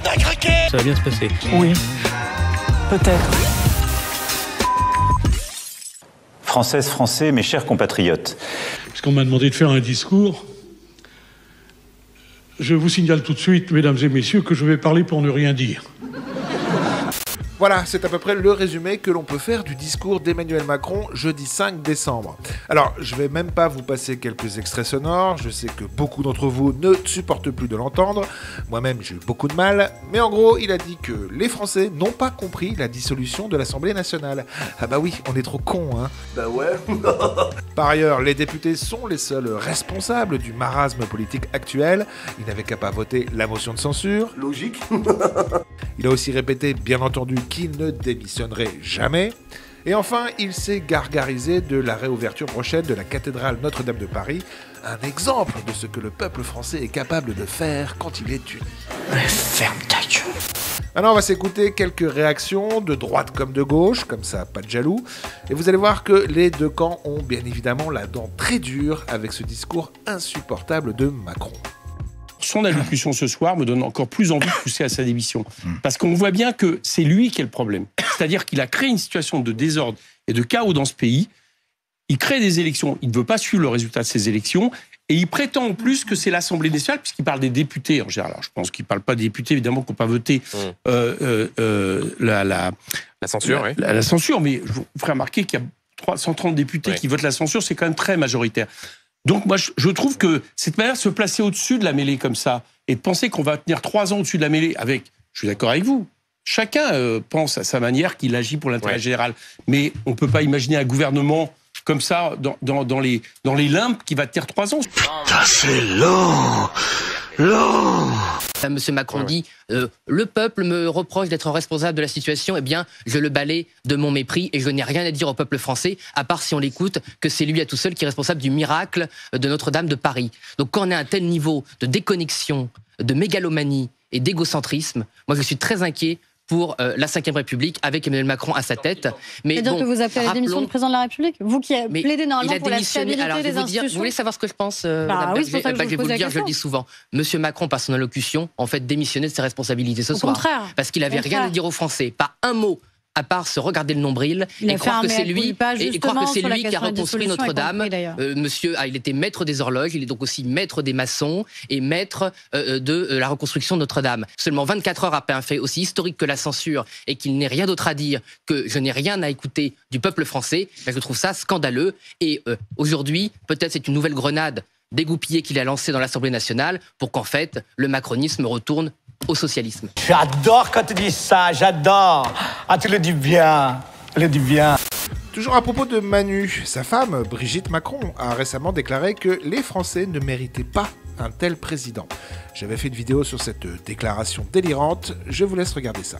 t'as craqué. Ça va bien se passer. Oui, peut-être. Françaises, Français, mes chers compatriotes. Puisqu'on m'a demandé de faire un discours, je vous signale tout de suite, mesdames et messieurs, que je vais parler pour ne rien dire. Voilà, c'est à peu près le résumé que l'on peut faire du discours d'Emmanuel Macron jeudi 5 décembre. Alors, je vais même pas vous passer quelques extraits sonores, je sais que beaucoup d'entre vous ne supportent plus de l'entendre, moi-même j'ai eu beaucoup de mal, mais en gros, il a dit que les Français n'ont pas compris la dissolution de l'Assemblée nationale. Ah bah oui, on est trop cons, hein. Bah ouais. Par ailleurs, les députés sont les seuls responsables du marasme politique actuel, ils n'avaient qu'à pas voter la motion de censure. Logique. Il a aussi répété, bien entendu, qu'il ne démissionnerait jamais. Et enfin, il s'est gargarisé de la réouverture prochaine de la cathédrale Notre-Dame de Paris, un exemple de ce que le peuple français est capable de faire quand il est uni. Ferme ta gueule. Alors on va s'écouter quelques réactions de droite comme de gauche, comme ça pas de jaloux, et vous allez voir que les deux camps ont bien évidemment la dent très dure avec ce discours insupportable de Macron. Son allocution ce soir me donne encore plus envie de pousser à sa démission. Parce qu'on voit bien que c'est lui qui est le problème. C'est-à-dire qu'il a créé une situation de désordre et de chaos dans ce pays. Il crée des élections, il ne veut pas suivre le résultat de ces élections, et il prétend en plus que c'est l'Assemblée nationale, puisqu'il parle des députés en général. Alors, je pense qu'il ne parle pas des députés, évidemment, qui n'ont pas voté la censure, oui. La censure, mais je vous ferai remarquer qu'il y a 330 députés qui votent la censure, c'est quand même très majoritaire. Donc moi, je trouve que cette manière de se placer au-dessus de la mêlée comme ça, et de penser qu'on va tenir 3 ans au-dessus de la mêlée avec, je suis d'accord avec vous, chacun pense à sa manière qu'il agit pour l'intérêt général, mais on ne peut pas imaginer un gouvernement comme ça, dans les limbes, qui va tenir 3 ans. Putain, c'est lent. Lent. Monsieur Macron dit le peuple me reproche d'être responsable de la situation, eh bien je le balaie de mon mépris et je n'ai rien à dire au peuple français, à part si on l'écoute, que c'est lui à tout seul qui est responsable du miracle de Notre-Dame de Paris. Donc quand on a un tel niveau de déconnexion, de mégalomanie et d'égocentrisme, moi je suis très inquiet pour la Ve République, avec Emmanuel Macron à sa tête. Mais c'est-à-dire que vous appelez à la démission du président de la République? Vous qui plaidez normalement pour la stabilité des institutions. Vous voulez savoir ce que je pense, oui, c'est pour ça que je vais vous le dire, je le dis souvent. Monsieur Macron, par son allocution, en fait, démissionnait de ses responsabilités ce soir. Contraire. Parce qu'il n'avait rien à dire aux Français. Pas un mot, à part se regarder le nombril et croire que c'est lui, qui a reconstruit Notre-Dame. Monsieur, il était maître des horloges, il est donc aussi maître des maçons et maître de la reconstruction de Notre-Dame. Seulement 24 heures après un fait aussi historique que la censure et qu'il n'ait rien d'autre à dire, que je n'ai rien à écouter du peuple français, je trouve ça scandaleux. Et aujourd'hui, peut-être c'est une nouvelle grenade dégoupillée qu'il a lancée dans l'Assemblée nationale pour qu'en fait, le macronisme retourne au socialisme. J'adore quand tu dis ça, j'adore. Ah, tu le dis bien, tu le dis bien. Toujours à propos de Manu, sa femme, Brigitte Macron, a récemment déclaré que les Français ne méritaient pas un tel président. J'avais fait une vidéo sur cette déclaration délirante, je vous laisse regarder ça.